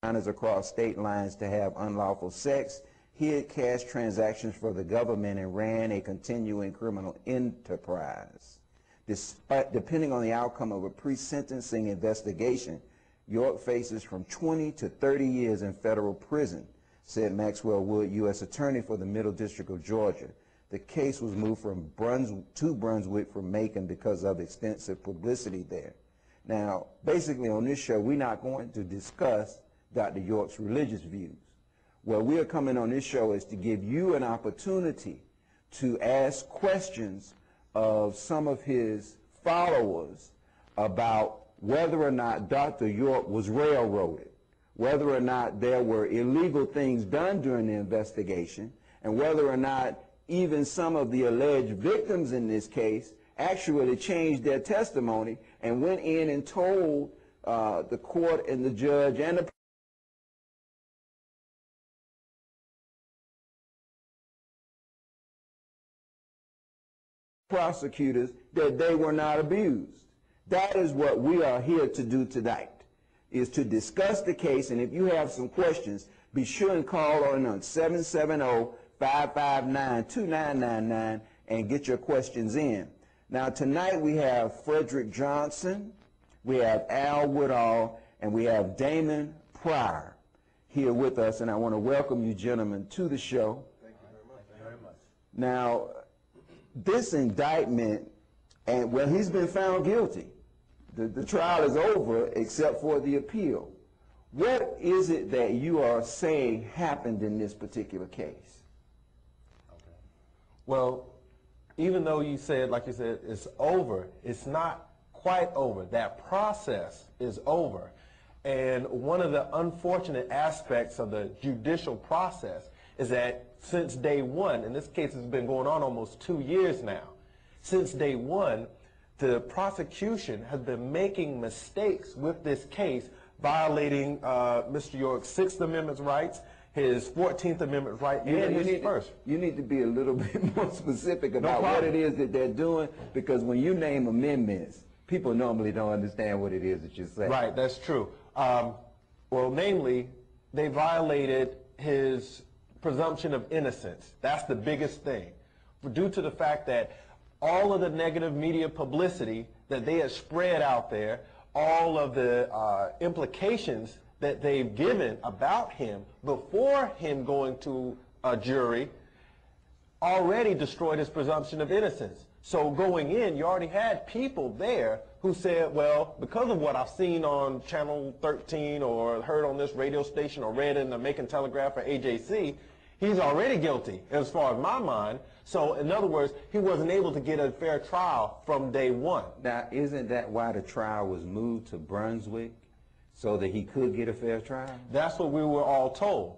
minors across state lines to have unlawful sex, hid cash transactions for the government, and ran a continuing criminal enterprise. Depending on the outcome of a pre-sentencing investigation, York faces from 20 to 30 years in federal prison, said Maxwell Wood, U.S. Attorney for the Middle District of Georgia. The case was moved from to Brunswick from Macon because of extensive publicity there. Now, basically on this show, we're not going to discuss Dr. York's religious views. What we are coming on this show is to give you an opportunity to ask questions of some of his followers about whether or not Dr. York was railroaded, whether or not there were illegal things done during the investigation, and whether or not even some of the alleged victims in this case actually changed their testimony and went in and told the court and the judge and the prosecutors that they were not abused. That is what we are here to do tonight, is to discuss the case. And if you have some questions, be sure and call on 770-559-2999 and get your questions in. Now tonight we have Frederick Johnson, we have Al Woodall, and we have Damon Pryor here with us, and I want to welcome you gentlemen to the show. Thank you very much. Thank you very much. Now, this indictment, and well, he's been found guilty. The trial is over except for the appeal. What is it that you are saying happened in this particular case? Okay. Well, even though you said, like you said, it's over, it's not quite over. That process is over. And one of the unfortunate aspects of the judicial process is that since day one, and this case has been going on almost 2 years now, since day one, the prosecution has been making mistakes with this case, violating Mr. York's 6th Amendment rights, his 14th Amendment right, and his first. You need to be a little bit more specific about what it is that they're doing, because when you name amendments, people normally don't understand what it is that you're saying. Right, that's true. Well, namely, they violated his presumption of innocence. That's the biggest thing. Due to the fact that all of the negative media publicity that they had spread out there, all of the implications that they've given about him before him going to a jury already destroyed his presumption of innocence. So going in, you already had people there who said, well, because of what I've seen on Channel 13 or heard on this radio station or read in the Macon Telegraph or AJC, he's already guilty as far as my mind. So in other words, he wasn't able to get a fair trial from day one. Now, isn't that why the trial was moved to Brunswick, so that he could get a fair trial? That's what we were all told.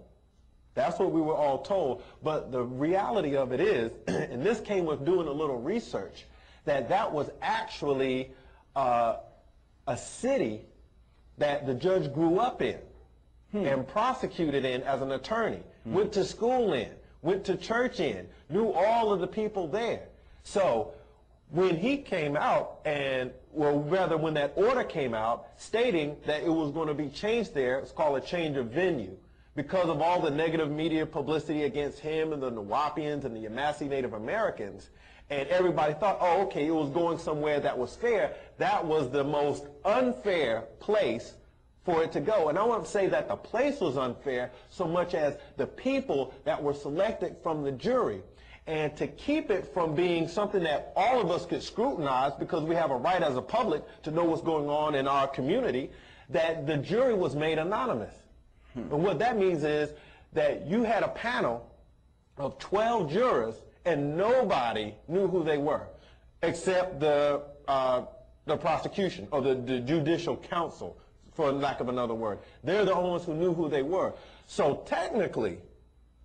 That's what we were all told. But the reality of it is, and this came with doing a little research, that was actually a city that the judge grew up in and prosecuted in as an attorney, went to school in, went to church in, knew all of the people there. So when he came out, and well, rather when that order came out stating that it was going to be changed there, it's called a change of venue, because of all the negative media publicity against him and the wu-nuwaupians and the Yamasee Native Americans, and everybody thought, oh, okay, it was going somewhere that was fair. That was the most unfair place for it to go. And I won't say that the place was unfair so much as the people that were selected from the jury. And to keep it from being something that all of us could scrutinize, because we have a right as a public to know what's going on in our community, that the jury was made anonymous. And what that means is that you had a panel of 12 jurors and nobody knew who they were except the prosecution or the judicial counsel, for lack of another word. They're the only ones who knew who they were. So technically,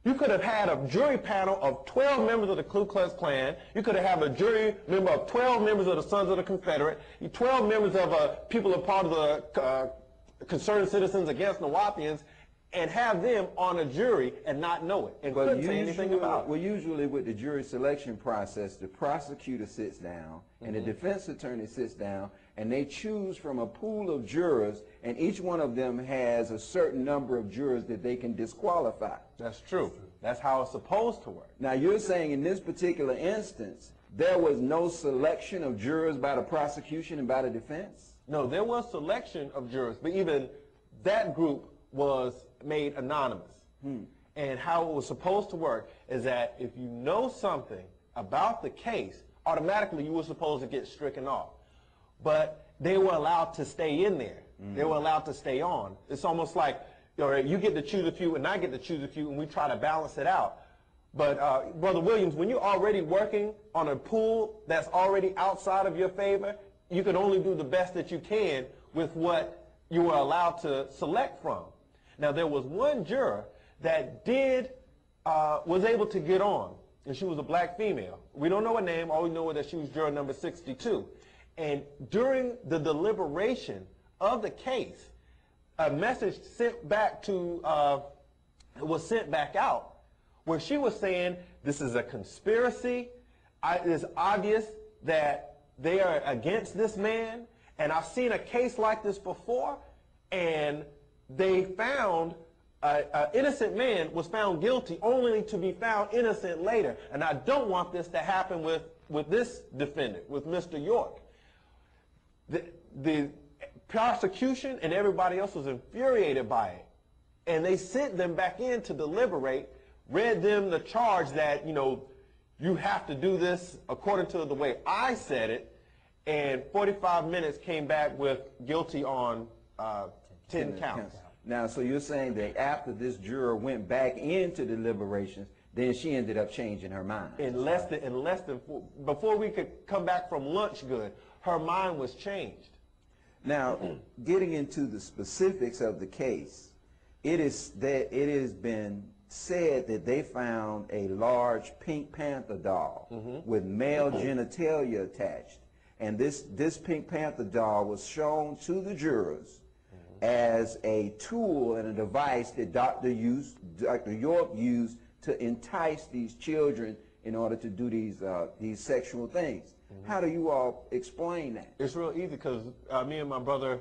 you could have had a jury panel of 12 members of the Ku Klux Klan. You could have had a jury member of 12 members of the Sons of the Confederate, 12 members of people who are part of the Concerned Citizens Against wu-nuwaupians, and have them on a jury and not know it and couldn't say anything about it. Well, usually with the jury selection process, the prosecutor sits down and the defense attorney sits down and they choose from a pool of jurors, and each one of them has a certain number of jurors that they can disqualify. That's true. That's how it's supposed to work. Now, you're saying in this particular instance, there was no selection of jurors by the prosecution and by the defense? No, there was selection of jurors, but even that group was made anonymous. And how it was supposed to work is that if you know something about the case, automatically you were supposed to get stricken off. But they were allowed to stay in there. They were allowed to stay on. It's almost like, you get to choose a few and I get to choose a few, and we try to balance it out. But Brother Williams, when you're already working on a pool that's already outside of your favor, you can only do the best that you can with what you were allowed to select from. Now, there was one juror that was able to get on, and she was a black female. We don't know her name. All we know is that she was juror number 62. And during the deliberation of the case, a message was sent back out where she was saying this is a conspiracy. It is obvious that they are against this man, and I've seen a case like this before, and they found an innocent man was found guilty only to be found innocent later, and I don't want this to happen with this defendant, with Mr. York. The prosecution and everybody else was infuriated by it, and they sent them back in to deliberate, read them the charge that, you have to do this according to the way I said it, and 45 minutes came back with guilty on 10 counts. Now, so you're saying that after this juror went back into deliberations, then she ended up changing her mind. Before we could come back from lunch good, her mind was changed. Now, getting into the specifics of the case, it has been said that they found a large Pink Panther doll with male genitalia attached. And this Pink Panther doll was shown to the jurors as a tool and a device that Dr. York used to entice these children in order to do these sexual things. How do you all explain that? It's real easy because me and my brother,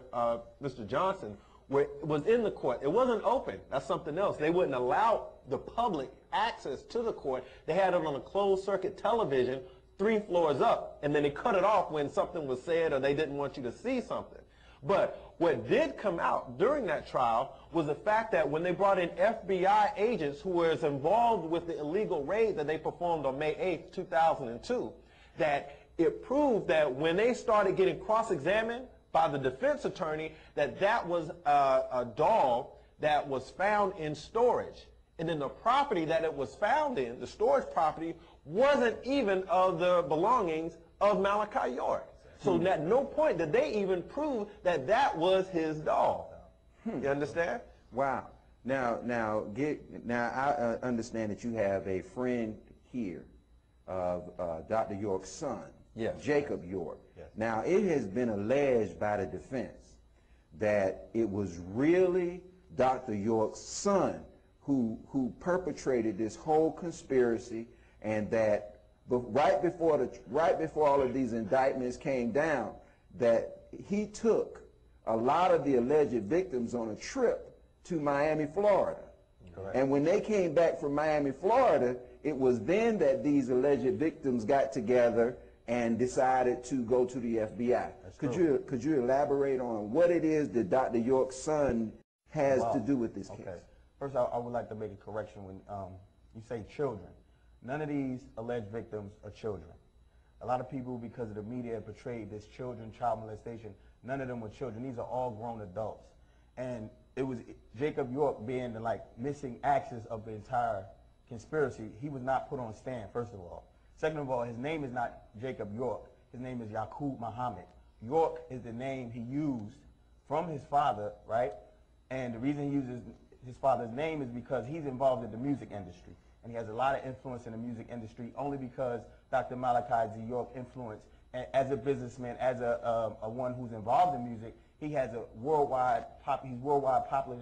Mr. Johnson, was in the court. It wasn't open. That's something else. They wouldn't allow the public access to the court. They had it on a closed circuit television 3 floors up, and then they cut it off when something was said or they didn't want you to see something. But what did come out during that trial was the fact that when they brought in FBI agents who were involved with the illegal raid that they performed on May 8th, 2002, that it proved that when they started getting cross-examined by the defense attorney, that was a doll that was found in storage. And then the property that it was found in, the storage property, wasn't even of the belongings of Malachi York. So at no point did they even prove that was his doll. You understand? Wow. Now I understand that you have a friend here of Dr. York's son, yes, Jacob York. Yes. Now, it has been alleged by the defense that it was really Dr. York's son who perpetrated this whole conspiracy, and that right before all of these indictments came down, that he took a lot of the alleged victims on a trip to Miami, Florida. Correct. And when they came back from Miami, Florida, it was then that these alleged victims got together and decided to go to the FBI. Could you elaborate on what it is that Dr. York's son has to do with this case? First, I would like to make a correction when you say children. None of these alleged victims are children. A lot of people, because of the media, have portrayed this child molestation. None of them were children. These are all grown adults. And it was Jacob York being the missing axis of the entire conspiracy. He was not put on stand, first of all. Second of all, his name is not Jacob York. His name is Yaqub Muhammad. York is the name he used from his father, right? And the reason he uses his father's name is because he's involved in the music industry. And he has a lot of influence in the music industry only because Dr. Malachi Z. York influenced as a businessman, as a one who's involved in music. He has a worldwide popular,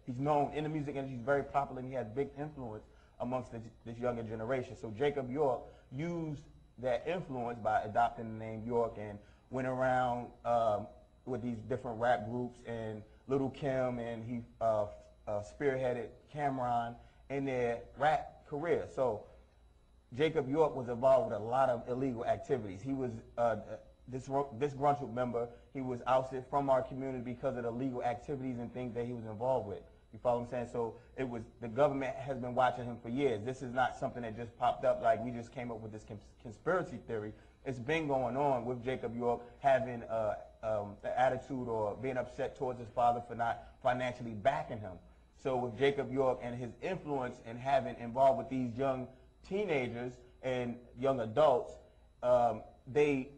he's known in the music industry, he's very popular, and he has big influence amongst this younger generation. So Jacob York used that influence by adopting the name York and went around with these different rap groups, and Little Kim, and he spearheaded Cameron in their rap career. So Jacob York was involved with a lot of illegal activities. He was disgruntled member. He was ousted from our community because of the illegal activities and things that he was involved with. You follow what I'm saying? So the government has been watching him for years. This is not something that just popped up like we just came up with this conspiracy theory. It's been going on with Jacob York having an attitude or being upset towards his father for not financially backing him. So with Jacob York and his influence and having involved with these young teenagers and young adults, they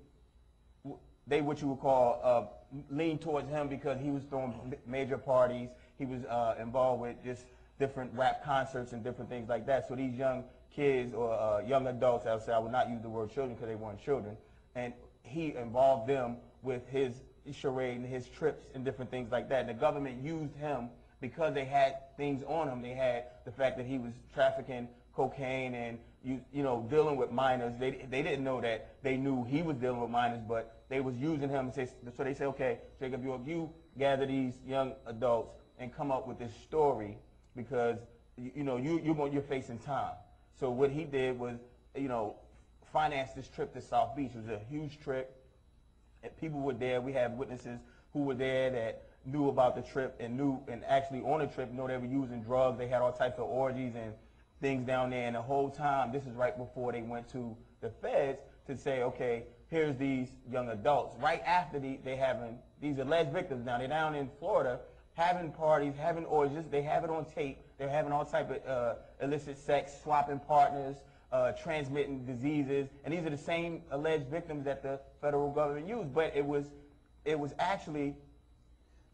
what you would call lean towards him because he was throwing major parties. He was involved with just different rap concerts and different things like that. So these young kids or young adults, I would say, I would not use the word children because they weren't children, and he involved them with his charade and his trips and different things like that. And the government used him because they had things on him. They had the fact that he was trafficking cocaine and you know, dealing with minors. They didn't know that they knew he was dealing with minors, but they was using him. So they say, okay, Jacob York, you gather these young adults and come up with this story because you're facing time. So what he did was, finance this trip to South Beach. It was a huge trip. And people were there. We have witnesses who were there that knew about the trip and actually on the trip know they were using drugs. They had all types of orgies and things down there. And the whole time, this is right before they went to the feds to say, okay, here's these young adults. Right after they having these alleged victims now. They're down in Florida having parties, having orgies. They have it on tape. They're having all type of illicit sex, swapping partners, transmitting diseases. And these are the same alleged victims that the federal government used. But it was actually...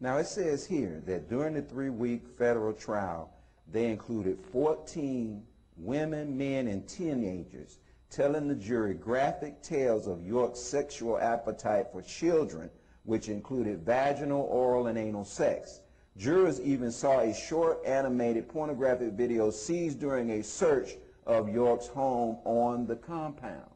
Now it says here that during the 3-week federal trial, they included 14 women, men, and teenagers telling the jury graphic tales of York's sexual appetite for children, which included vaginal, oral, and anal sex. Jurors even saw a short animated pornographic video seized during a search of York's home on the compound.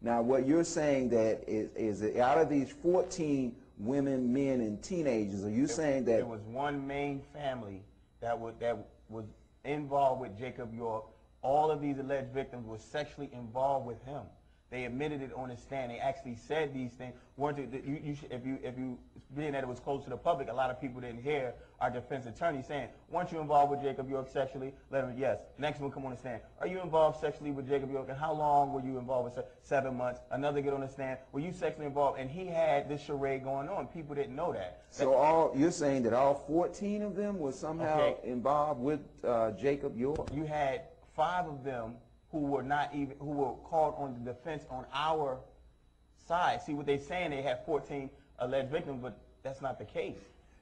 Now what you're saying that is that out of these 14 women, men, and teenagers, are you saying that... There was one main family that was involved with Jacob York. All of these alleged victims were sexually involved with him. They admitted it on the stand. They actually said these things. If you being that it was close to the public, a lot of people didn't hear our defense attorney saying, weren't you involved with Jacob York sexually? Let him, yes. Next one come on the stand. Are you involved sexually with Jacob York? And how long were you involved with? 7 months. Another get on the stand. Were you sexually involved? And he had this charade going on. People didn't know that. So you're saying that all 14 of them were somehow involved with Jacob York? You had 5 of them who were called on the defense on our side. See what they're saying, they have 14 alleged victims, but that's not the case.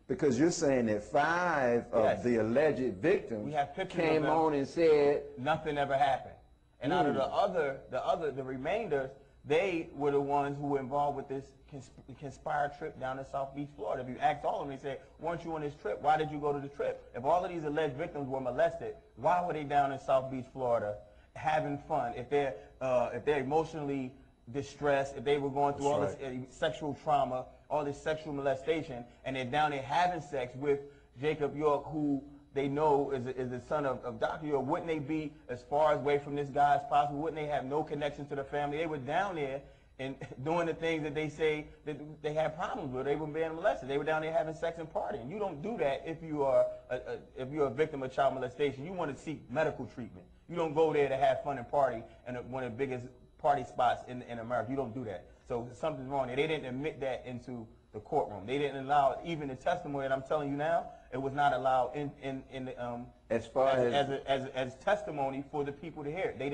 Because you're saying that 5 of the alleged victims came on and said nothing ever happened. And out of the remainder, they were the ones who were involved with this conspired trip down to South Beach, Florida. If you ask all of them, they say, weren't you on this trip? Why did you go to the trip? If all of these alleged victims were molested, why were they down in South Beach, Florida, having fun? If they're emotionally distressed, if they were going through all this sexual trauma, all this sexual molestation, and they're down there having sex with Jacob York, who they know is the son of Dr. York, wouldn't they be as far away from this guy as possible? Wouldn't they have no connection to the family? They were down there and doing the things that they say that they had problems with. They were being molested. They were down there having sex and partying. You don't do that if you are a victim of child molestation. You want to seek medical treatment. You don't go there to have fun and party in one of the biggest party spots in America. You don't do that. So something's wrong there. They didn't admit that into the courtroom. They didn't allow even the testimony that I'm telling you now. It was not allowed in the as testimony for the people to hear. They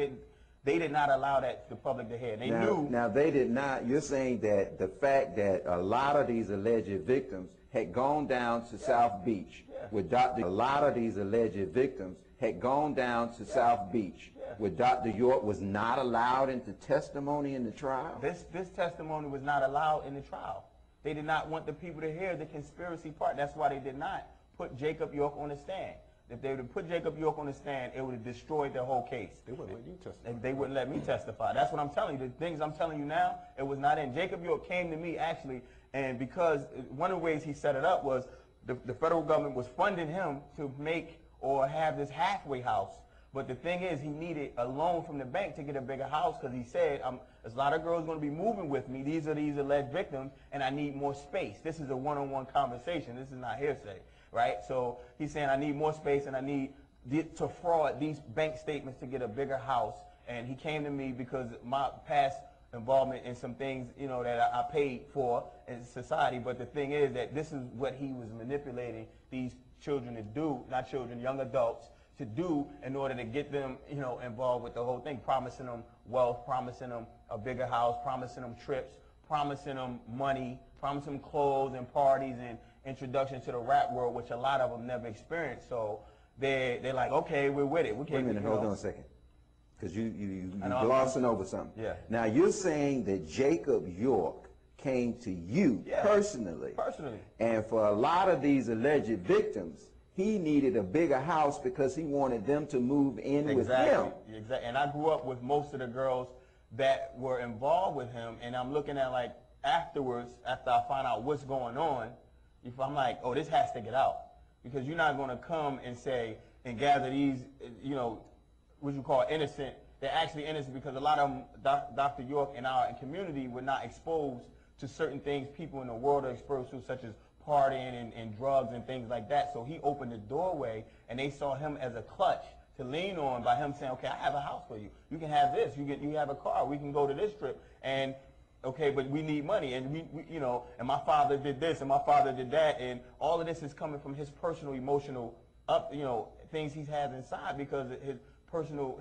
did not allow that the public to hear. They knew. Now they did not. You're saying that the fact that a lot of these alleged victims had gone down to South Beach with Dr. A lot of these alleged victims had gone down to South Beach with Dr. York was not allowed into testimony in the trial? This testimony was not allowed in the trial. They did not want the people to hear the conspiracy part. That's why they did not put Jacob York on the stand. if they would have put Jacob York on the stand, it would have destroyed their whole case. They wouldn't let you testify. They wouldn't let me testify. That's what I'm telling you. The things I'm telling you now, it was not in. Jacob York came to me actually, and because one of the ways he set it up was the federal government was funding him to make or have this halfway house. But the thing is, he needed a loan from the bank to get a bigger house because he said, there's a lot of girls going to be moving with me. These are these alleged victims, and I need more space. This is a one-on-one conversation. This is not hearsay, right? So he's saying, I need more space, and I need to fraud these bank statements to get a bigger house. And he came to me because my past involvement in some things, you know, that I paid for in society. But the thing is that this is what he was manipulating these children to do, not children, young adults, to do in order to get them, you know, involved with the whole thing, promising them wealth, promising them a bigger house, promising them trips, promising them money, promising them clothes and parties and introduction to the rap world, which a lot of them never experienced. So they're like, okay, we're with it. Wait a minute, hold on a second, because you're glossing over something. Yeah. Now you're saying that Jacob York came to you personally. Personally. And for a lot of these alleged victims, he needed a bigger house because he wanted them to move in with him. Exactly. And I grew up with most of the girls that were involved with him, and I'm looking at, like, afterwards, after I find out what's going on, if I'm like, oh, this has to get out. Because you're not going to come and say, and gather these, you know, what you call innocent. They're actually innocent because a lot of them, Dr. York and our community, were not exposed to certain things people in the world are exposed to, such as partying and drugs and things like that. So he opened the doorway, and they saw him as a clutch to lean on by him saying, okay, I have a house for you. You can have this. You have a car. We can go to this trip. And, okay, but we need money. And, we you know, and my father did this and my father did that. And all of this is coming from his personal, emotional, you know, things he has inside because of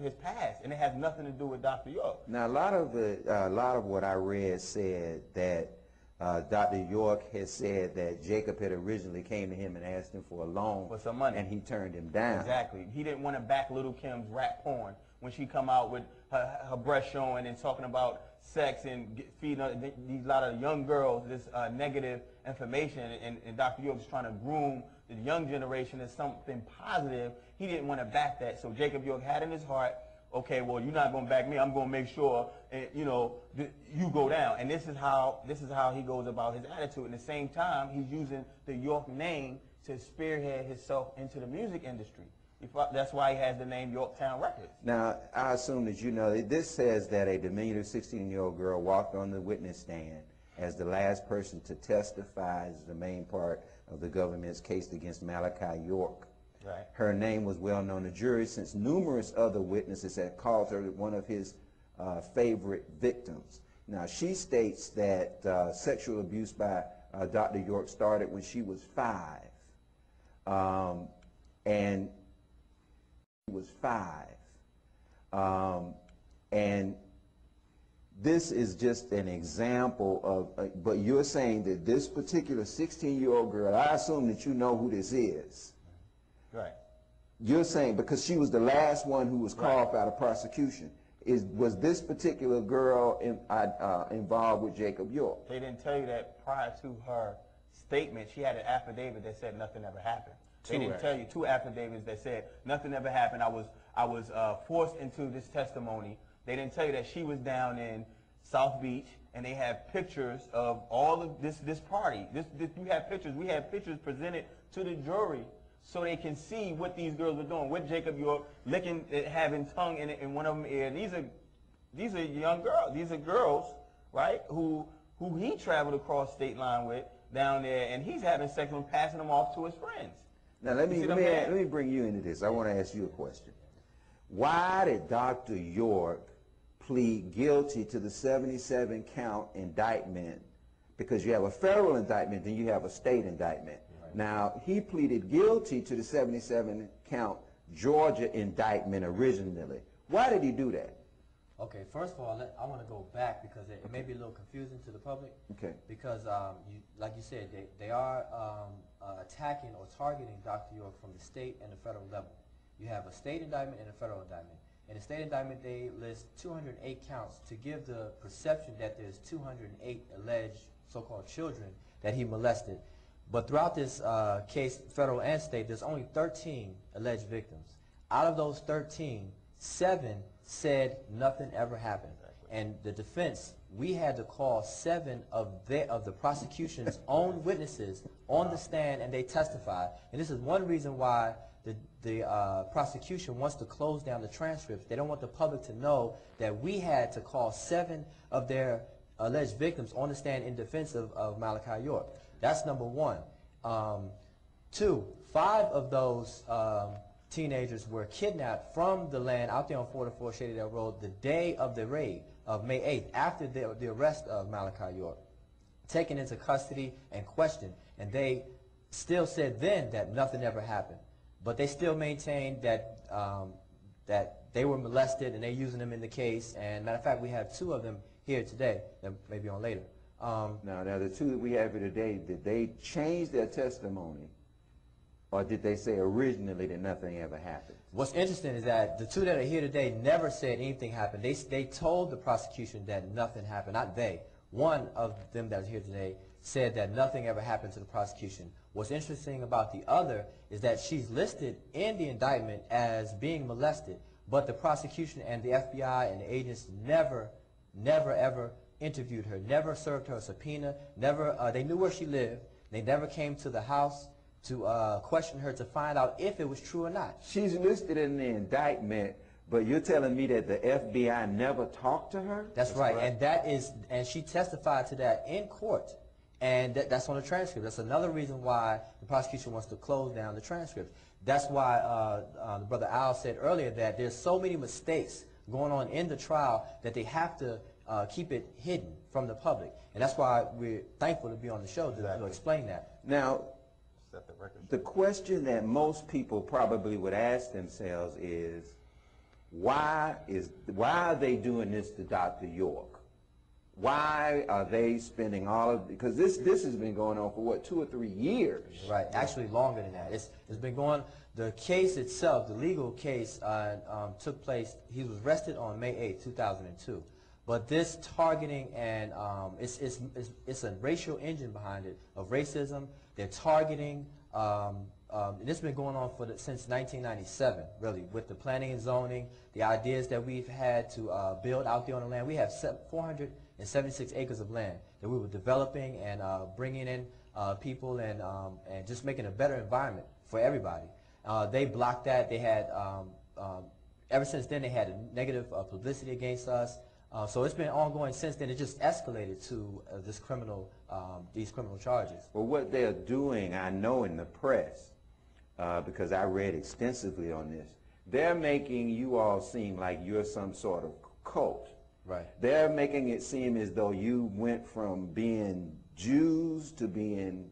his past. And it has nothing to do with Dr. York. Now, a lot of what I read said that Dr. York has said that Jacob had originally came to him and asked him for a loan for some money, and he turned him down. Exactly. He didn't want to back Little Kim's rap porn when she come out with her breast showing and talking about sex and feeding these lot of young girls this negative information. And Dr. York is trying to groom the young generation as something positive. He didn't want to back that. So Jacob York had in his heart, okay, well, you're not going to back me. I'm going to make sure, you know, you go down. And this is how he goes about his attitude. At the same time, he's using the York name to spearhead himself into the music industry. That's why he has the name Yorktown Records. Now, I assume that you know, this says that a diminutive 16-year-old girl walked on the witness stand as the last person to testify as the main part of the government's case against Malachi York. Right. Her name was well known to jury since numerous other witnesses had called her one of his favorite victims. Now, she states that sexual abuse by Dr. York started when she was 5. And she was 5. And this is just an example of, but you're saying that this particular 16-year-old girl, I assume that you know who this is. Right. You're saying because she was the last one who was called out of prosecution. Was this particular girl involved with Jacob York? They didn't tell you that prior to her statement. She had an affidavit that said nothing ever happened. They didn't tell you 2 affidavits that said nothing ever happened. I was forced into this testimony. They didn't tell you that she was down in South Beach, and they have pictures of all of this party. You have pictures. We have pictures presented to the jury so they can see what these girls were doing with Jacob York, licking, having tongue in one of them ear. These are young girls. These are girls, right, who he traveled across state line with down there, and he's having sex with them, passing them off to his friends. Now let me bring you into this. I want to ask you a question. Why did Dr. York plead guilty to the 77-count indictment? Because you have a federal indictment, then you have a state indictment. Right. Now, he pleaded guilty to the 77-count Georgia indictment originally. Why did he do that? Okay, first of all, I want to go back because it may be a little confusing to the public. Okay. Because, like you said, they are attacking or targeting Dr. York from the state and the federal level. You have a state indictment and a federal indictment. In the state indictment, they list 208 counts to give the perception that there's 208 alleged so-called children that he molested. But throughout this case, federal and state, there's only 13 alleged victims. Out of those 13, 7 said nothing ever happened. And the defense, we had to call 7 of the prosecution's own witnesses on the stand, and they testified. And this is one reason why the prosecution wants to close down the transcripts. They don't want the public to know that we had to call 7 of their alleged victims on the stand in defense of Malachi York. That's number one. 2, 5 of those teenagers were kidnapped from the land out there on 404 Shadydale Road the day of the raid of May 8th, after the arrest of Malachi York, taken into custody and questioned. And they still said then that nothing ever happened. But they still maintained that that they were molested, and they're using them in the case. And matter of fact, we have 2 of them here today that may be on later. Now, the 2 that we have here today, did they change their testimony, or did they say originally that nothing ever happened? What's interesting is that the 2 that are here today never said anything happened. They told the prosecution that nothing happened, not they. One of them that's here today said that nothing ever happened to the prosecution. What's interesting about the other is that she's listed in the indictment as being molested, but the prosecution and the FBI and the agents never ever interviewed her, never served her a subpoena, they knew where she lived. They never came to the house to question her to find out if it was true or not. She's listed in the indictment, but you're telling me that the FBI never talked to her? That's right, and she testified to that in court, and that's on the transcript. That's another reason why the prosecution wants to close down the transcript. That's why the brother Al said earlier that there's so many mistakes going on in the trial that they have to keep it hidden from the public, and that's why we're thankful to be on the show to explain that. Now, the question that most people probably would ask themselves is, why are they doing this to Dr. York? Why are they spending all of, because this has been going on for what, 2 or 3 years? Right, actually longer than that. It's been going, the case itself, the legal case took place, he was arrested on May 8, 2002. But this targeting and it's a racial engine behind it of racism. They're targeting, and this has been going on since 1997, really, with the planning and zoning, the ideas that we've had to build out there on the land. We have 476 acres of land that we were developing and bringing in people and just making a better environment for everybody. They blocked that. They had, ever since then, they had a negative publicity against us. So it's been ongoing since then. It just escalated to these criminal charges. Well, what they're doing, I know in the press, because I read extensively on this, they're making you all seem like you're some sort of cult. Right. They're making it seem as though you went from being Jews to being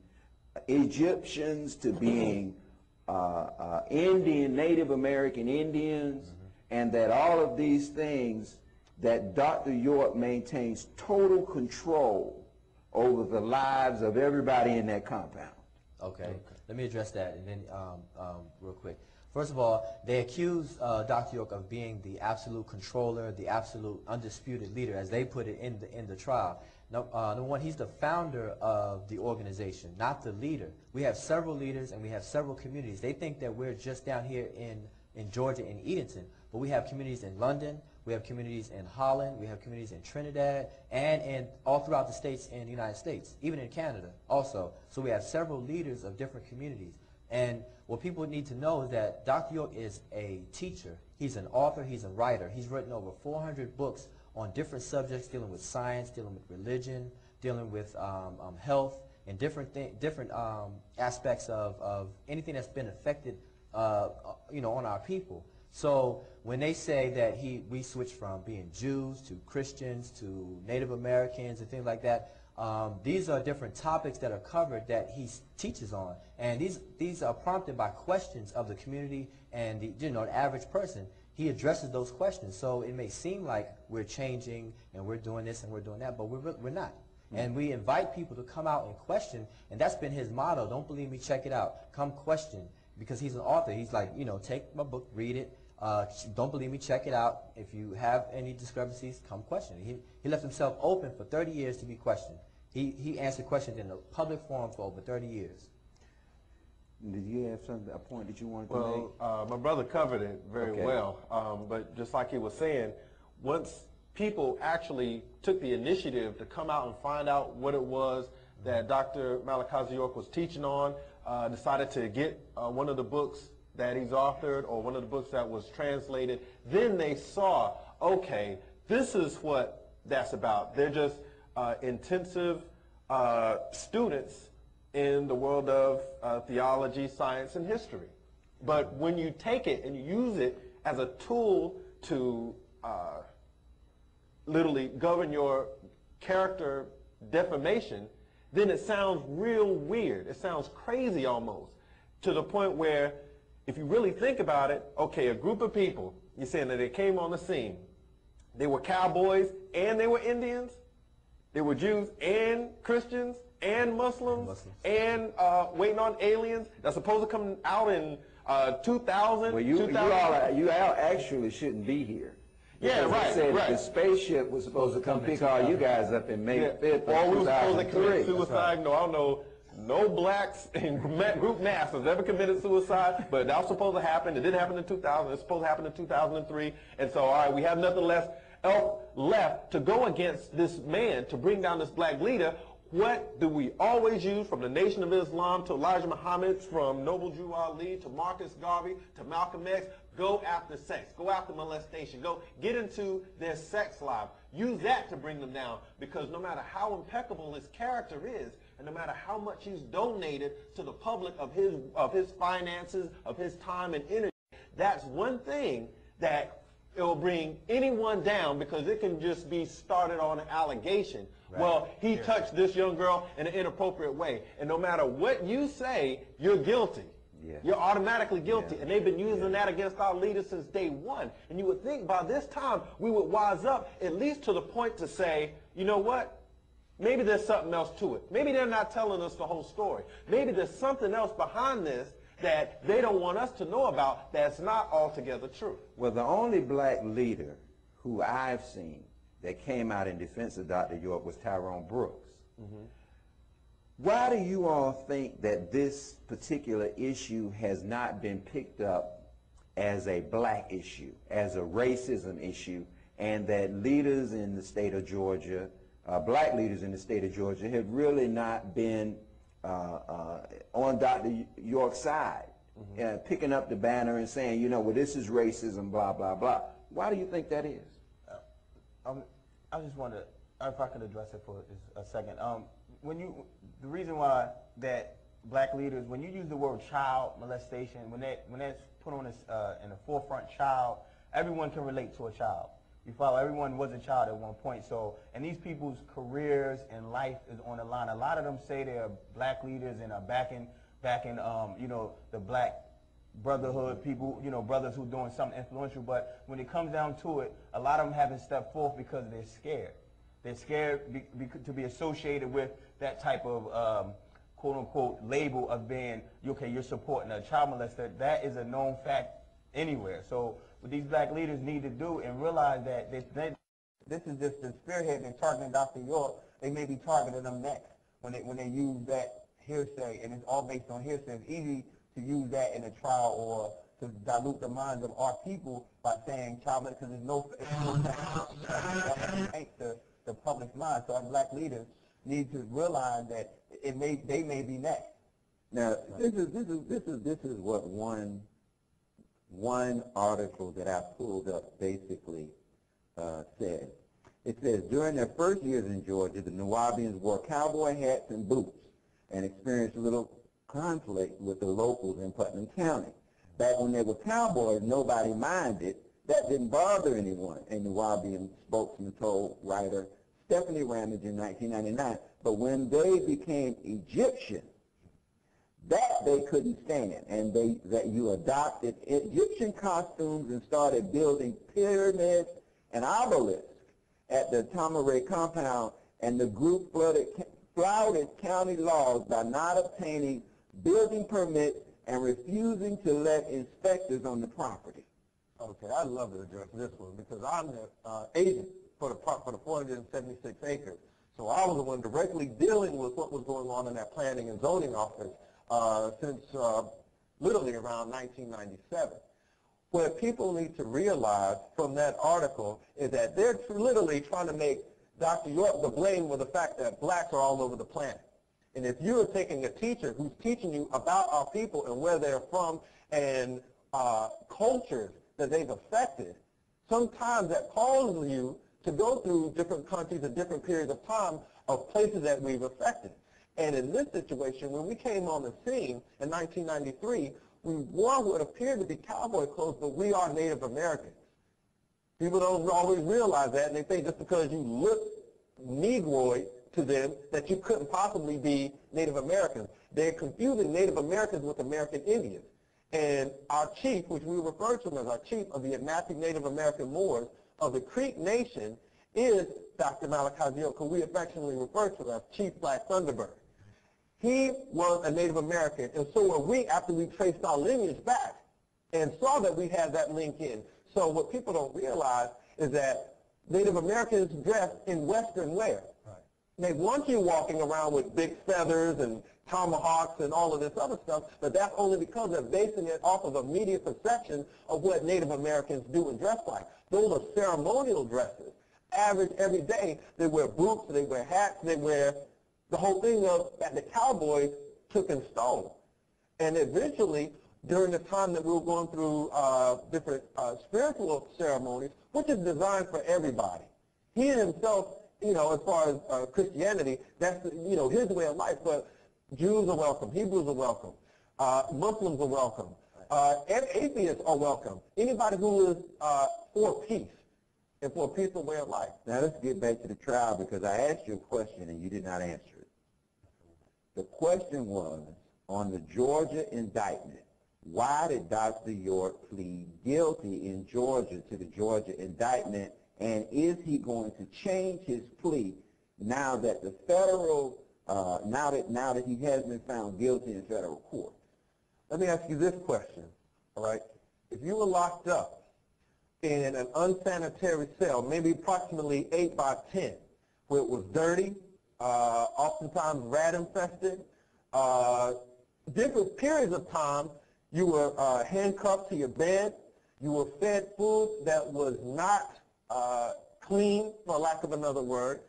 Egyptians to being Indian, Native American Indians, and that all of these things, that Dr. York maintains total control over the lives of everybody in that compound. Okay. Let me address that and then real quick. First of all, they accuse Dr. York of being the absolute controller, the absolute undisputed leader, as they put it in the trial. Number one, he's the founder of the organization, not the leader. We have several leaders and we have several communities. They think that we're just down here in Georgia, in Edenton, but we have communities in London, we have communities in Holland, we have communities in Trinidad, and all throughout the states in the United States, even in Canada also. So we have several leaders of different communities. And what people need to know is that Dr. York is a teacher. He's an author, he's a writer. He's written over 400 books on different subjects, dealing with science, dealing with religion, dealing with health, and different aspects of anything that's been affected on our people. So when they say that we switched from being Jews to Christians to Native Americans and things like that, these are different topics that are covered that he teaches on, and these are prompted by questions of the community and the average person. He addresses those questions, so it may seem like we're changing and we're doing this and we're doing that, but we're not. And we invite people to come out and question, and that's been his motto. Don't believe me, check it out. Come question, because he's an author. He's like, take my book, read it. Don't believe me, check it out. If you have any discrepancies, come question it. He left himself open for 30 years to be questioned. He answered questions in a public forum for over 30 years. Did you have a point that you wanted to make? Well, my brother covered it very well, but just like he was saying, once people actually took the initiative to come out and find out what it was that Dr. Malachi York was teaching on, decided to get one of the books that he's authored or one of the books that was translated, then they saw, okay, this is what that's about. They're just intensive students in the world of theology, science, and history. But when you take it and you use it as a tool to literally govern your character defamation, then it sounds real weird. It sounds crazy almost, to the point where if you really think about it, okay, a group of people, you're saying that they came on the scene. They were cowboys and they were Indians. They were Jews and Christians and Muslims. And waiting on aliens that's supposed to come out in 2000. Well, you all actually shouldn't be here. Yeah, right, said right. The spaceship was supposed to come pick all you guys up in May 5th Or of we were supposed to 2003. commit suicide. No, I don't know. No blacks in group mass has ever committed suicide, but that was supposed to happen. It didn't happen in 2000. It's supposed to happen in 2003. And so, all right, we have nothing else left to go against this man, to bring down this black leader. What do we always use, from the Nation of Islam to Elijah Muhammad, from Noble Drew Ali to Marcus Garvey to Malcolm X? Go after sex. Go after molestation. Go get into their sex life. Use that to bring them down, because no matter how impeccable his character is, and no matter how much he's donated to the public of his finances, of his time and energy, that's one thing that it will bring anyone down, because it can just be started on an allegation. Right. Well, he touched this young girl in an inappropriate way. And no matter what you say, you're guilty. Yeah. You're automatically guilty. Yeah. And they've been using that against our leaders since day one. And you would think by this time we would wise up, at least to the point to say, you know what? Maybe there's something else to it. Maybe they're not telling us the whole story. Maybe there's something else behind this that they don't want us to know about that's not altogether true. Well, the only black leader who I've seen that came out in defense of Dr. York was Tyrone Brooks. Mm-hmm. Why do you all think that this particular issue has not been picked up as a black issue, as a racism issue, and that leaders in the state of Georgia, black leaders in the state of Georgia, have really not been on Dr. York's side, mm-hmm. Picking up the banner and saying, you know, well, this is racism, blah, blah, blah. Why do you think that is? I just want to, if I could address it for a second. The reason why that black leaders, when you use the word child molestation, when that's put on in the forefront, child, everyone can relate to a child. You follow? Everyone was a child at one point. So, and these people's careers and life is on the line. A lot of them say they're black leaders and are backing, you know, the black brotherhood, people, you know, brothers who are doing something influential. But when it comes down to it, a lot of them haven't stepped forth because they're scared. They're scared to be associated with that type of quote-unquote label of being, okay, you're supporting a child molester. That is a known fact anywhere. So what these black leaders need to do and realize that this is just the spearhead. They're targeting Dr. York. They may be targeting them next when they use that hearsay, and it's all based on hearsay. It's easy to use that in a trial or to dilute the minds of our people by saying child molester, because there's no the public's mind. So our black leaders need to realize that they may be next. Now, this is what one article that I pulled up basically said. It says, during their first years in Georgia, the Nuwaubians wore cowboy hats and boots and experienced a little conflict with the locals in Putnam County. Back when they were cowboys, nobody minded. That didn't bother anyone, a Nuwaubian spokesman told writer Stephanie Ramage in 1999. But when they became Egyptian, that they couldn't stand, and that you adopted Egyptian costumes and started building pyramids and obelisks at the Tamaray compound, and the group flouted county laws by not obtaining building permits and refusing to let inspectors on the property. Okay, I'd love to address this one because I'm the agent for the 476 acres. So I was the one directly dealing with what was going on in that planning and zoning office since literally around 1997. What people need to realize from that article is that they're literally trying to make Dr. York the blame for the fact that blacks are all over the planet. And if you're taking a teacher who's teaching you about our people and where they're from and cultures that they've affected, sometimes that causes you to go through different countries at different periods of time of places that we've affected. And in this situation, when we came on the scene in 1993, we wore what appeared to be cowboy clothes, but we are Native Americans. People don't always realize that, and they think just because you look Negroid to them that you couldn't possibly be Native Americans. They're confusing Native Americans with American Indians. And our chief, which we refer to him as our chief of the Atlantic Native American Moors of the Creek Nation, is Dr. Malachi, who we affectionately refer to as Chief Black Thunderbird. He was a Native American, and so were we after we traced our lineage back and saw that we had that link in. So what people don't realize is that Native Americans dress in Western wear. Right. They want you walking around with big feathers and tomahawks and all of this other stuff, but that's only because they're basing it off of a media perception of what Native Americans do and dress like. Those are ceremonial dresses. Average every day, they wear boots, they wear hats, they wear the whole thing of that the cowboys took and stole. And eventually, during the time that we were going through different spiritual ceremonies, which is designed for everybody. He himself, you know, as far as Christianity, that's, you know, his way of life, but Jews are welcome, Hebrews are welcome, Muslims are welcome, and atheists are welcome. Anybody who is for peace and for a peaceful way of life. Now let's get back to the trial, because I asked you a question and you did not answer it. The question was, on the Georgia indictment, why did Dr. York plead guilty in Georgia to the Georgia indictment, and is he going to change his plea now that the federal, now that he has been found guilty in federal court? Let me ask you this question, all right? If you were locked up in an unsanitary cell, maybe approximately 8 by 10, where it was dirty, oftentimes rat infested, different periods of time, you were handcuffed to your bed, you were fed food that was not clean, for lack of another word,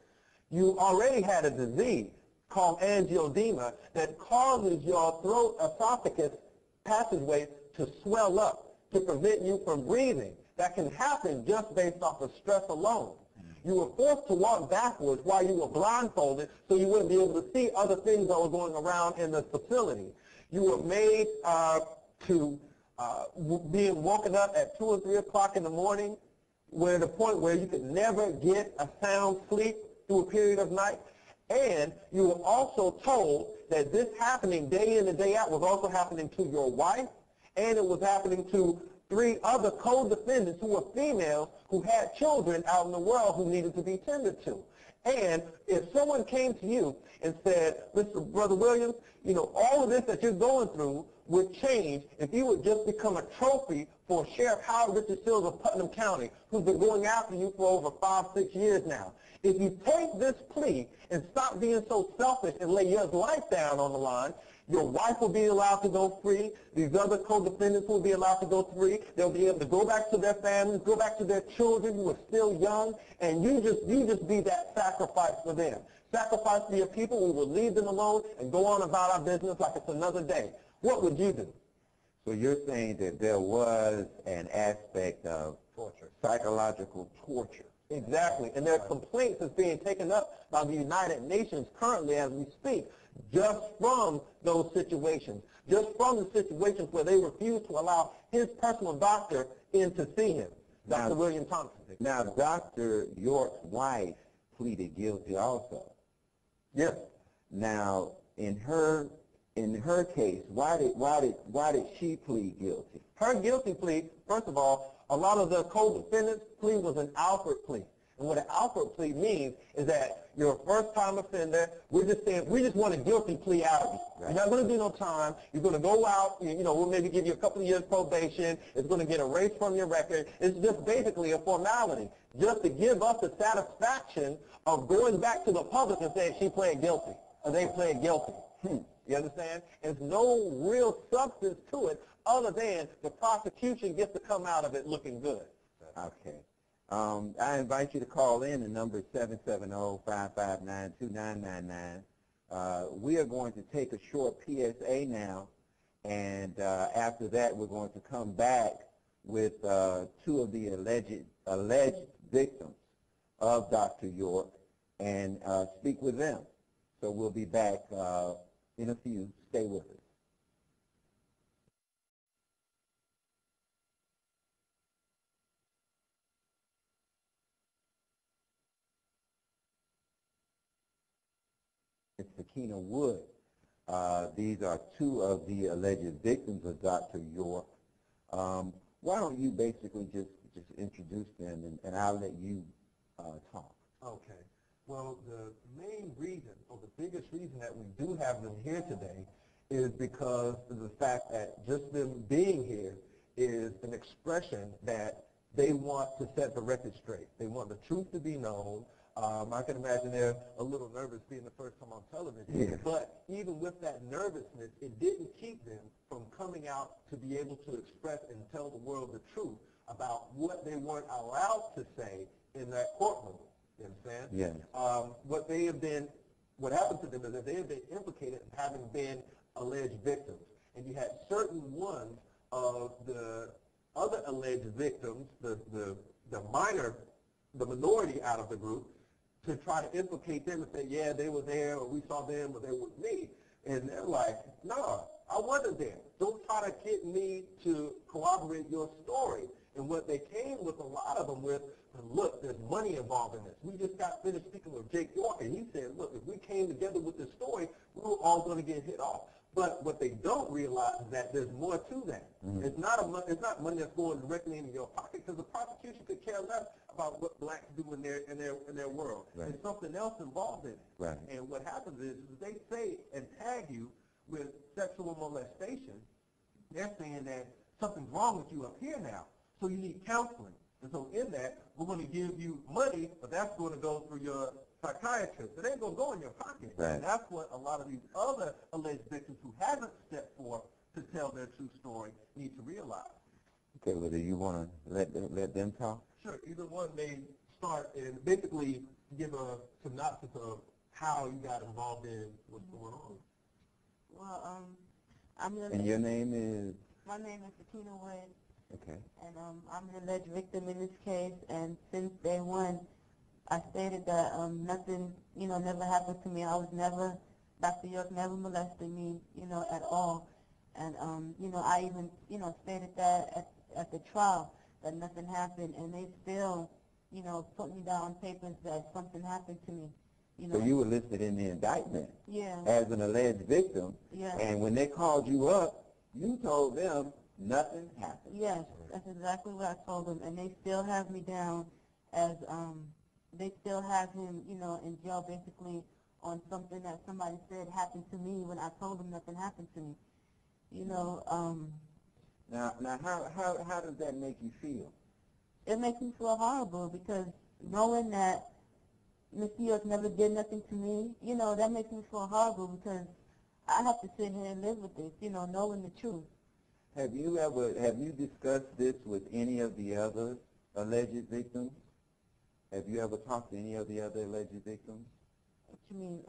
you already had a disease called angioedema that causes your throat esophagus passageway to swell up to prevent you from breathing. That can happen just based off of stress alone. You were forced to walk backwards while you were blindfolded so you wouldn't be able to see other things that were going around in the facility. You were made to being woken up at 2 or 3 o'clock in the morning, where the point where you could never get a sound sleep through a period of night. And you were also told that this happening day in and day out was also happening to your wife, and it was happening to 3 other co-defendants who were females who had children out in the world who needed to be tended to. And if someone came to you and said, Mr. Brother Williams, you know, all of this that you're going through would change if you would just become a trophy for Sheriff Howard Richard Sills of Putnam County, who's been going after you for over 5, 6 years now. If you take this plea and stop being so selfish and lay your life down on the line, your wife will be allowed to go free. These other co-defendants will be allowed to go free. They'll be able to go back to their families, go back to their children who are still young, and you just be that sacrifice for them. Sacrifice for your people. We will leave them alone and go on about our business like it's another day. What would you do? So you're saying that there was an aspect of Torture. Psychological torture. Exactly. And there are complaints that's being taken up by the United Nations currently as we speak, just from those situations, just from the situations where they refuse to allow his personal doctor in to see him, Dr. William Thompson. Now, Dr. York's wife pleaded guilty also. Yes. Now, in her case, why did she plead guilty? Her guilty plea, first of all, a lot of the co-defendants' plea was an Alford plea. And what an alpha plea means is that you're a first-time offender. We're just saying, we just want a guilty plea out of you. Right. You're not going to do no time. You're going to go out, you know, we'll maybe give you a couple of years probation. It's going to get erased from your record. It's just basically a formality, just to give us the satisfaction of going back to the public and saying she pled guilty or they pled guilty. You understand? There's no real substance to it other than the prosecution gets to come out of it looking good. Okay. I invite you to call in. The number is 770-559-2999. We are going to take a short PSA now, and after that we're going to come back with two of the alleged victims of Dr. York and speak with them. So we'll be back in a few. Stay with us. It's Sakina Wood. These are two of the alleged victims of Dr. York. Why don't you basically just introduce them, and I'll let you talk. Okay. Well, the main reason, or the biggest reason that we do have them here today is because of the fact that just them being here is an expression that they want to set the record straight. They want the truth to be known. I can imagine they're a little nervous being the first time on television, but even with that nervousness, it didn't keep them from coming out to be able to express and tell the world the truth about what they weren't allowed to say in that courtroom. You understand? Yeah. What happened to them is that they have been implicated in having been alleged victims. And you had certain ones of the other alleged victims, the minority out of the group, to try to implicate them and say, yeah, they were there, or we saw them, or they were with me. And they're like, no, I wasn't there. Don't try to get me to corroborate your story. And what they came with, a lot of them with, look, there's money involved in this. We just got finished speaking with Jake York, and he said, look, if we came together with this story, we were all going to get hit off. But what they don't realize is that there's more to that. Mm-hmm. It's not money that's going directly into your pocket, because the prosecution could care less about what blacks do in their world. Right. There's something else involved in it. Right. And what happens is they say and tag you with sexual molestation. They're saying that something's wrong with you up here now, so you need counseling. And so in that, we're going to give you money, but that's going to go through your psychiatrist. It ain't going to go in your pocket. Right. And that's what a lot of these other alleged victims who haven't stepped forth to tell their true story need to realize. Okay, well, do you want to let them talk? Sure. Either one may start and basically give a synopsis of how you got involved in what's going on. Well, And your name is? My name is Sakina Wood. Okay. And I'm an alleged victim in this case, and since day one, I stated that nothing, never happened to me. Dr. York never molested me, at all. And, I even, stated that at the trial, that nothing happened, and they still, put me down on papers that something happened to me. So you were listed in the indictment as an alleged victim, and when they called you up, you told them nothing happened. Yes, that's exactly what I told them, and they still have me down as, they still have him, in jail basically on something that somebody said happened to me when I told them nothing happened to me. Now how does that make you feel? It makes me feel horrible, because knowing that Mr. York never did nothing to me, that makes me feel horrible, because I have to sit here and live with this, knowing the truth. Have you discussed this with any of the other alleged victims? Have you ever talked to any of the other alleged victims? What you mean?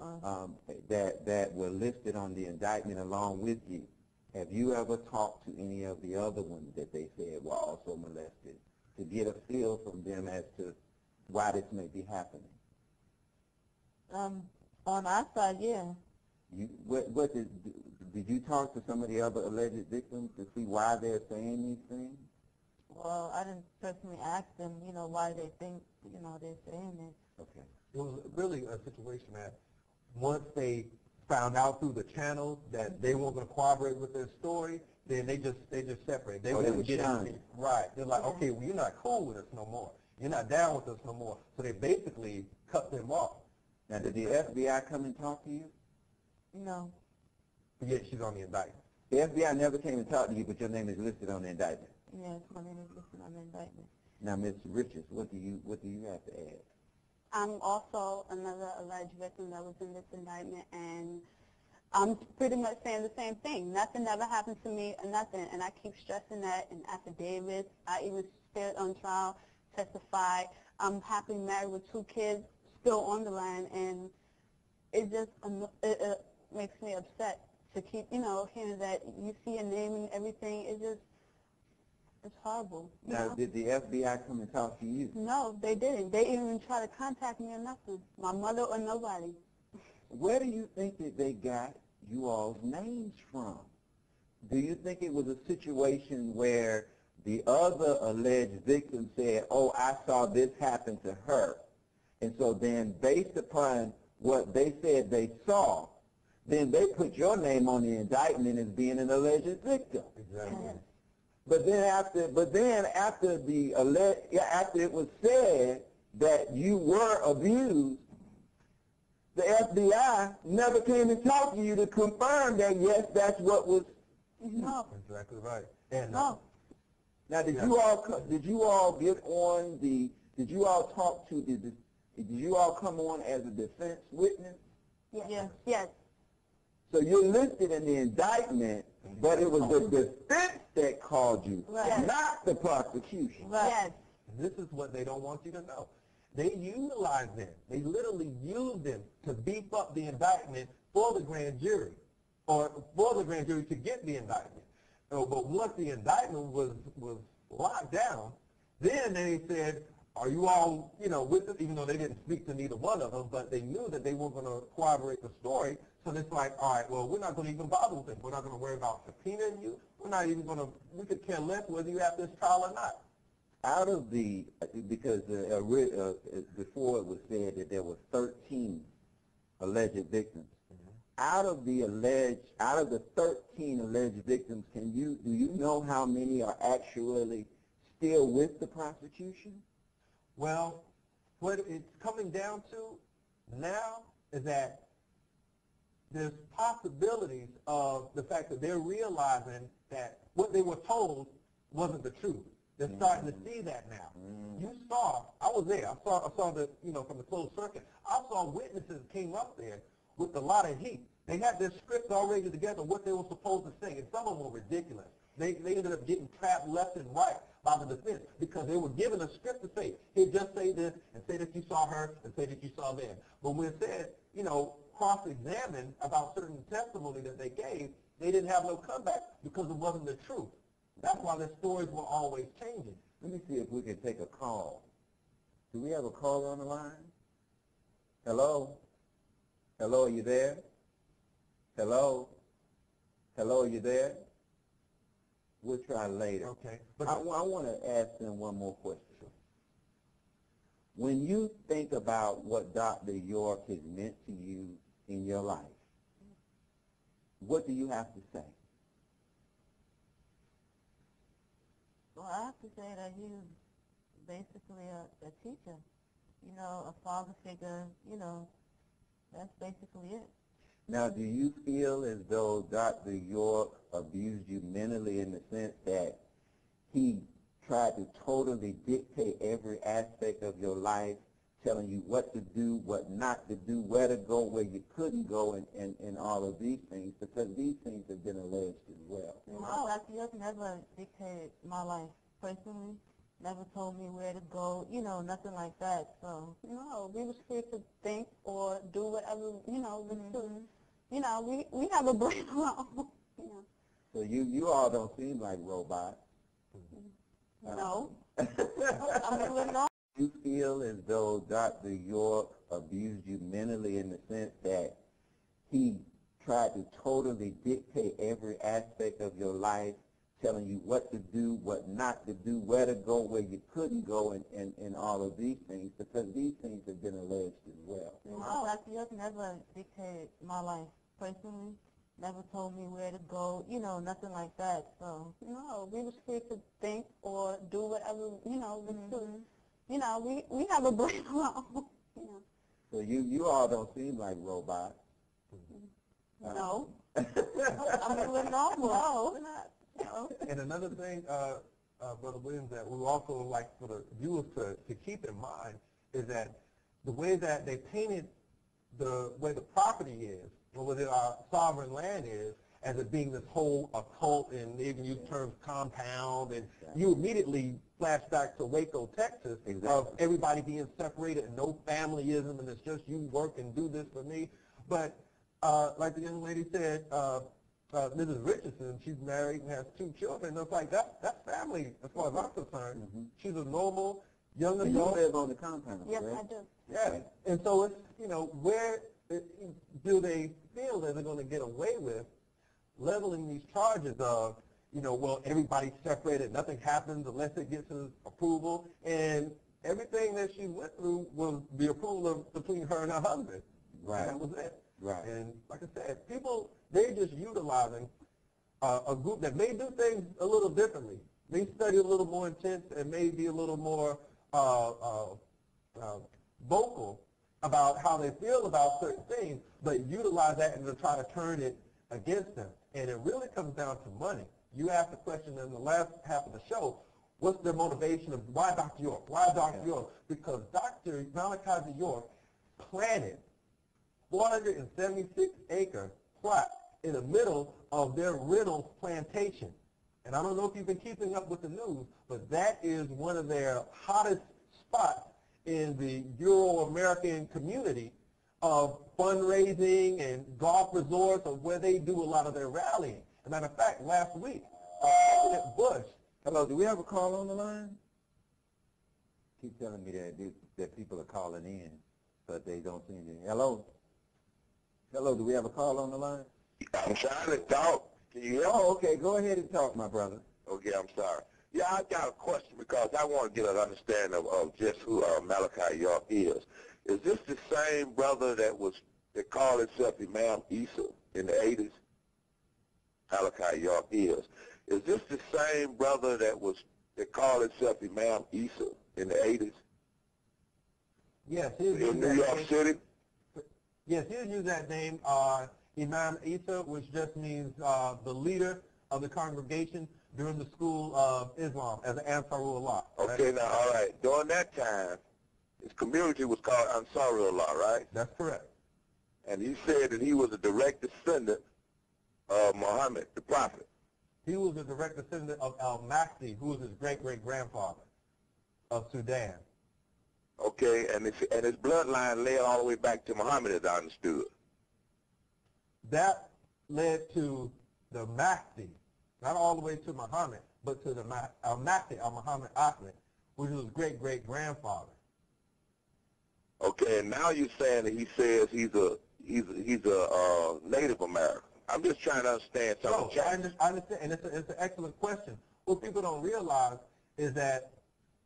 That were listed on the indictment along with you. Have you ever talked to any of the other ones that they said were also molested, to get a feel from them as to why this may be happening? On our side, yeah. Did you talk to some of the other alleged victims to see why they're saying these things? Well, I didn't personally ask them, why they think, they're saying this. Okay. It was really a situation that once they found out through the channels that they weren't going to cooperate with their story, then they just separated. They were get shunned. Right. They're like, okay, well, you're not cool with us no more. You're not down with us no more. So they basically cut them off. Now, did the FBI come and talk to you? No. Yet she's on the indictment. The FBI never came and talked to you, but your name is listed on the indictment. Yes, my name is listed on the indictment. Now, Ms. Richards, what do you have to add? I'm also another alleged victim that was in this indictment, and I'm pretty much saying the same thing. Nothing ever happened to me, or nothing, and I keep stressing that in affidavits. I even stood on trial, testified. I'm happily married with 2 kids, still on the line, and it just it makes me upset to keep, hearing that you see your name and everything. It's horrible. Now, did the FBI come and talk to you? No, they didn't. They didn't even try to contact me or nothing. My mother or nobody. Where do you think that they got you all's names from? Do you think it was a situation where the other alleged victim said, oh, I saw this happen to her, and so then based upon what they said they saw, then they put your name on the indictment as being an alleged victim? Exactly. But then after it was said that you were abused, the FBI never came and talked to you to confirm that yes, that's what was. No. Exactly right. And No. Now, did you all get on the? Did you all talk to the? Did you all come on as a defense witness? Yes. Yes. So you're listed in the indictment, but it was the defense that called you, Right. not the prosecution. Right. Yes. this is what they don't want you to know. They utilize them. They literally use them to beef up the indictment for the grand jury, or for the grand jury to get the indictment. But once the indictment was locked down, then they said, are you all, with it, even though they didn't speak to neither one of them, but they knew that they weren't going to corroborate the story. So it's like, all right, well, we're not going to even bother with them. We're not going to worry about subpoenaing you. We're not even going to, we could care less whether you have this trial or not. Out of the, because before it was said that there were 13 alleged victims. Out of the 13 alleged victims, do you know how many are actually still with the prosecution? Well, what it's coming down to now is that there's possibilities of the fact that they're realizing that what they were told wasn't the truth. They're starting to see that now. You saw, I was there. I saw the, from the closed circuit. I saw witnesses came up there with a lot of heat. They had their scripts already together, what they were supposed to say, and some of them were ridiculous. They ended up getting trapped left and right by the defense because they were given a script to say, here, just say this, and say that you saw her, and say that you saw them. But when it said, cross-examined about certain testimony that they gave, they didn't have no comeback because it wasn't the truth. That's why their stories were always changing. Let me see if we can take a call. Do we have a caller on the line? Hello? Hello, are you there? Hello? Hello, are you there? We'll try later. Okay. I want to ask them one more question. When you think about what Dr. York has meant to you in your life, what do you have to say? Well, I have to say that he was basically a teacher, a father figure, that's basically it. Now, do you feel as though Dr. York abused you mentally in the sense that he tried to totally dictate every aspect of your life, telling you what to do, what not to do, where to go, where you couldn't go, and all of these things, because these things have been alleged as well? No, Dr. York never dictated my life personally, never told me where to go, nothing like that. So No, we was free to think or do whatever, we we have a brain of our own, So you all don't seem like robots. No. I mean, we're not. You feel as though Dr. York abused you mentally in the sense that he tried to totally dictate every aspect of your life, telling you what to do, what not to do, where to go, where you couldn't go, and all of these things, because these things have been alleged as well. No, Dr. York never dictated my life personally, never told me where to go, nothing like that. So No, we was free to think or do whatever, you know, we have a brain of our own. You know. So you all don't seem like robots. No. I mean, we're normal. No, we're not. No. And another thing, Brother Williams, that we also like for the viewers to keep in mind is that the way that they painted the way the property is, or where our sovereign land is, as it being this whole occult, and they even use terms compound, and you immediately flash back to Waco, Texas, of everybody being separated and no familyism, and it's just you work and do this for me. But like the young lady said, Mrs. Richardson, she's married and has 2 children. It's like that's family as far as I'm concerned. She's a normal young adult. You live on the compound, Yes, right? I do. Yeah, and so it's, you know, where do they feel that they're going to get away with leveling these charges of, you know, well, everybody's separated, nothing happens unless it gets his approval, and everything that she went through was the approval between her and her husband. Right. And that was it. Right. And like I said, people, they're just utilizing a group that may do things a little differently, may study a little more intense, and may be a little more vocal about how they feel about certain things, but utilize that and to try to turn it against them. And it really comes down to money. You asked the question in the last half of the show, what's their motivation of why Dr. York? Why Dr. York? Because Dr. Malachi York planted 476-acre plot in the middle of their Reynolds plantation. And I don't know if you've been keeping up with the news, but that is one of their hottest spots in the Euro-American community of fundraising and golf resorts, of where they do a lot of their rallying. As a matter of fact, last week, President Bush. Hello, do we have a call on the line? Keep telling me that people are calling in, but they don't seem to. Hello? Hello, do we have a call on the line? I'm trying to talk. Can you hear me? Oh, okay, go ahead and talk, my brother. Okay, I'm sorry. Yeah, I got a question because I want to get an understanding of just who Malachi York is. Is this the same brother that called himself Imam Isa in the 80s? Malachi York is. Is this the same brother that called himself Imam Isa in the 80s? Yes, in New York City? Yes, he'll use that name, Imam Isa, which just means the leader of the congregation during the school of Islam as an Asaru Allah. Okay, now, all right. During that time, his community was called Asaru Allah, right? That's correct. And he said that he was a direct descendant of Muhammad, the prophet. He was a direct descendant of al-Mahdi, who was his great-great-grandfather of Sudan. Okay, and his bloodline led all the way back to Muhammad, as I understood. That led to the Mahdi, not all the way to Muhammad, but to the al-Mahdi, al-Muhammad Ahmed, which was his great-great-grandfather. Okay, and now you're saying that he says he's a Native American. I'm just trying to understand something. No, I understand, and it's an excellent question. What people don't realize is that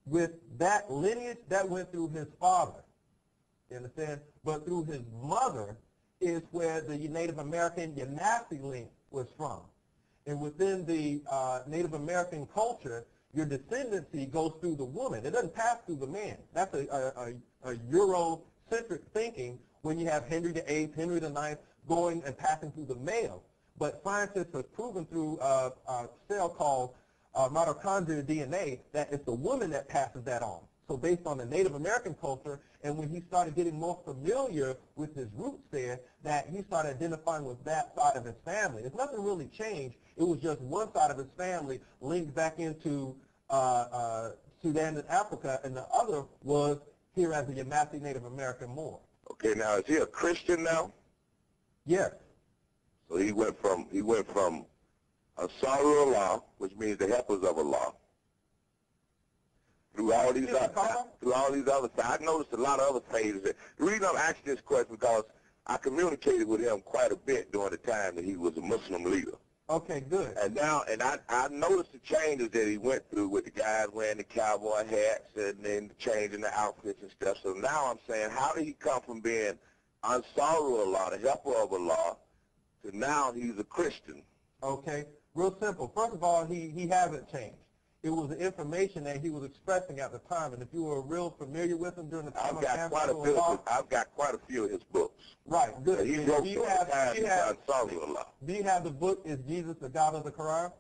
with that lineage, that went through his father, you understand? But through his mother is where the Native American Yanasi link was from. And within the Native American culture, your descendancy goes through the woman. It doesn't pass through the man. That's a Eurocentric thinking when you have Henry VIII, Henry IX going and passing through the male. But scientists have proven through a cell called mitochondrial DNA that it's the woman that passes that on. So based on the Native American culture, and when he started getting more familiar with his roots there, that he started identifying with that side of his family. There's nothing really changed. It was just one side of his family linked back into Sudan and Africa, and the other was here as a Yamasi Native American Moor. Okay, now is he a Christian now? Yes. So he went from Asaru Allah, which means the helpers of Allah, through all these other I noticed a lot of other phases. The reason I'm asking this question because I communicated with him quite a bit during the time that he was a Muslim leader. Okay, good. And now, I noticed the changes that he went through with the guys wearing the cowboy hats and then changing the outfits and stuff. So now I'm saying, how did he come from being Asaru Allah, the helper of Allah, to now he's a Christian? Okay, real simple. First of all, he hasn't changed. It was the information that he was expressing at the time, and if you were real familiar with him during the time I've got quite a few of his books. Right, good. He And wrote do you have Asaru a lot. do you have the book, Is Jesus the God of the Quran?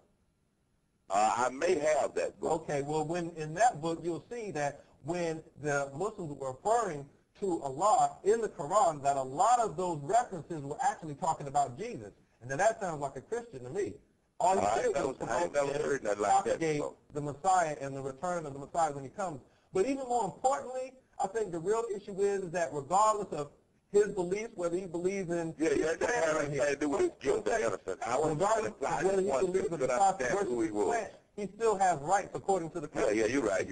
I may have that book. Okay, well, when in that book, you'll see that when the Muslims were referring to Allah in the Quran, that a lot of those references were actually talking about Jesus. And then that sounds like a Christian to me. All I ain't never heard nothing like that before. The Messiah and the return of the Messiah when he comes. But even more importantly, I think the real issue is that regardless of his beliefs, whether he believes in that has nothing to do with his guilt or innocence. Regardless of whether he believes in the Messiah versus the plant, he still has rights according to the Quran. Yeah, you're right.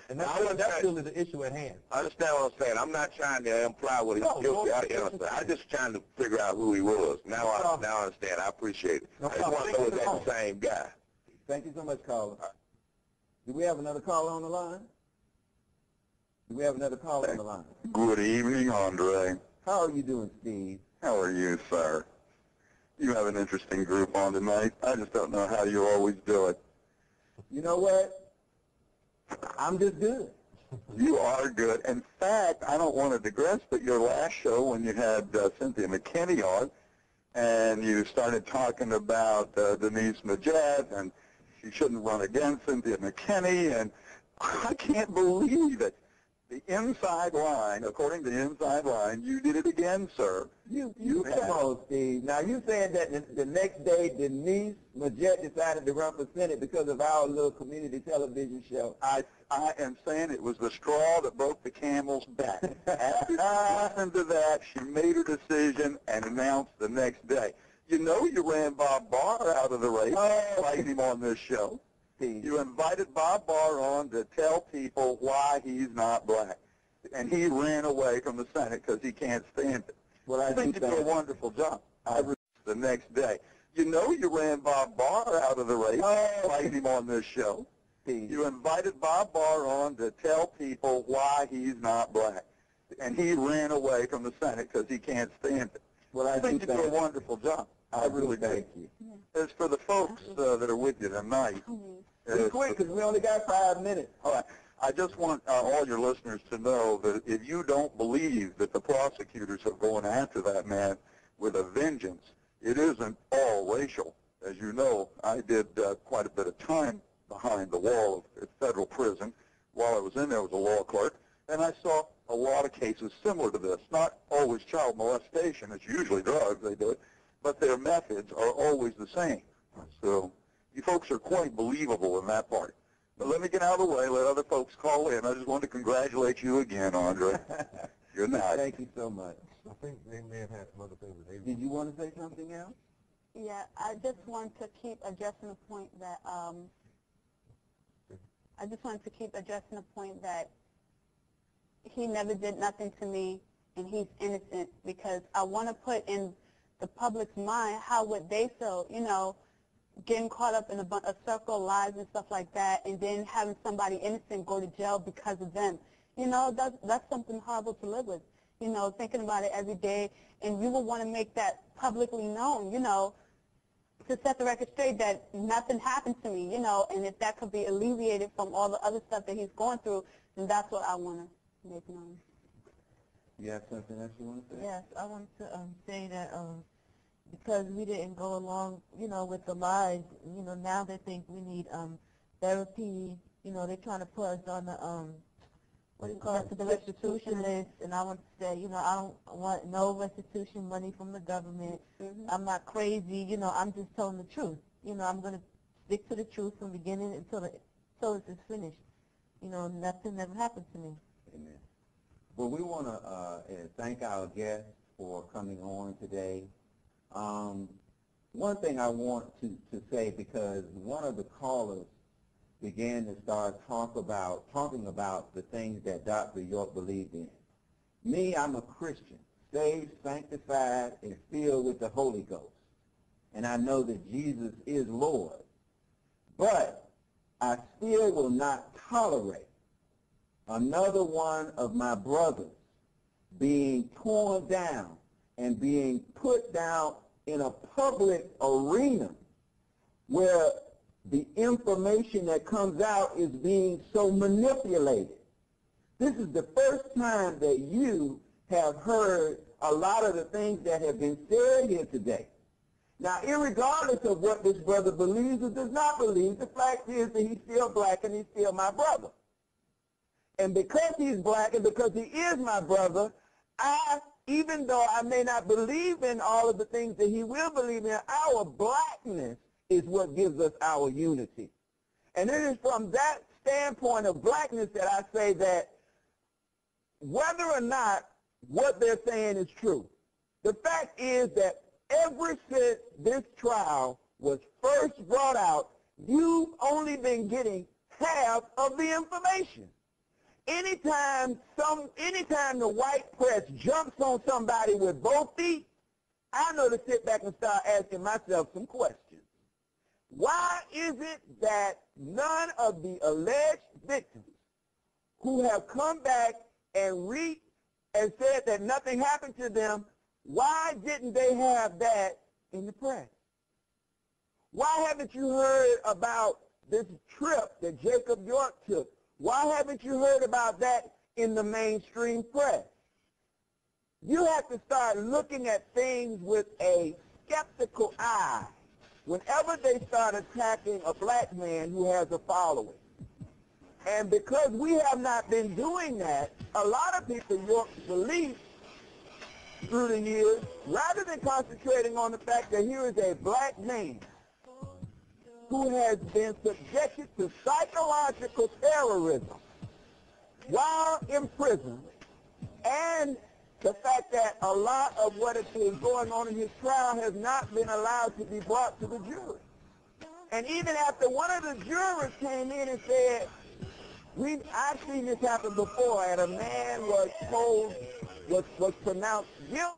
And that's really the issue at hand. I understand what I'm saying. I'm not trying to imply what he's guilty or innocent. I'm just trying to figure out who he was. Now I understand. I appreciate it. I just want to know is that the same guy. Thank you so much, caller. Do we have another caller on the line? Good evening, Andre. How are you doing, Steve? How are you, sir? You have an interesting group on tonight. I just don't know how you always do it. You know what? I'm just good. You are good. In fact, I don't want to digress, but your last show when you had Cynthia McKinney on, and you started talking about Denise Majette, and she shouldn't run against Cynthia McKinney, and I can't believe it. The inside line, according to the inside line, you did it again, sir. You come on, Steve. Now, you saying that the next day Denise Majette decided to run for Senate because of our little community television show. I am saying it was the straw that broke the camel's back. After she listened to that, she made her decision and announced the next day. You know you ran Bob Barr out of the race, played him on this show. You invited Bob Barr on to tell people why he's not black. And he ran away from the Senate because he can't stand it. Well, I think you did a wonderful job. The next day. You know you ran Bob Barr out of the race, played him on this show. You invited Bob Barr on to tell people why he's not black. And he ran away from the Senate because he can't stand it. Well, I think you did a wonderful job. I really thank you. As for the folks that are with you tonight, be quick because we only got 5 minutes. All right. I just want all your listeners to know that if you don't believe that the prosecutors are going after that man with a vengeance, it isn't all racial. As you know, I did quite a bit of time behind the wall of federal prison. While I was in there, I was a law clerk, and I saw a lot of cases similar to this. Not always child molestation. It's usually drugs they do it, but their methods are always the same. So you folks are quite believable in that part. But let me get out of the way, let other folks call in. I just want to congratulate you again, Andre. Good night. Thank you so much. I think they may have had some other things. Did you want to say something else? Yeah, I just want to keep addressing the point that he never did nothing to me and he's innocent, because I want to put in the public's mind how would they feel, getting caught up in a circle of lies and stuff like that, and then having somebody innocent go to jail because of them. That's something horrible to live with, thinking about it every day, and you will want to make that publicly known, to set the record straight that nothing happened to me, and if that could be alleviated from all the other stuff that he's going through, then that's what I want to make known. You have something else you want to say? Yes, I want to say that because we didn't go along, with the lies, now they think we need therapy. They're trying to put us on the what do you call it, the restitution list. And I want to say, I don't want no restitution money from the government. I'm not crazy. I'm just telling the truth. I'm going to stick to the truth from beginning until it's finished. Nothing ever happened to me. Amen. Well, we want to thank our guests for coming on today. One thing I want to say, because one of the callers began to start talking about the things that Dr. York believed in. Me, I'm a Christian, saved, sanctified, and filled with the Holy Ghost. And I know that Jesus is Lord. But I still will not tolerate another one of my brothers being torn down and being put down in a public arena where the information that comes out is being so manipulated. This is the first time that you have heard a lot of the things that have been said here today. Now, irregardless of what this brother believes or does not believe, the fact is that he's still black and he's still my brother. And because he's black and because he is my brother, even though I may not believe in all of the things that he will believe in, our blackness is what gives us our unity. And it is from that standpoint of blackness that I say that whether or not what they're saying is true, the fact is that ever since this trial was first brought out, you've only been getting half of the information. Anytime the white press jumps on somebody with both feet, I know to sit back and start asking myself some questions. Why is it that none of the alleged victims who have come back and said that nothing happened to them, why didn't they have that in the press? Why haven't you heard about this trip that Jacob York took? Why haven't you heard about that in the mainstream press? You have to start looking at things with a skeptical eye whenever they start attacking a black man who has a following. And because we have not been doing that, a lot of people, York's belief through the years, rather than concentrating on the fact that here is a black man who has been subjected to psychological terrorism while in prison, and the fact that a lot of what is going on in his trial has not been allowed to be brought to the jury. And even after one of the jurors came in and said, I've seen this happen before, and a man was pronounced guilty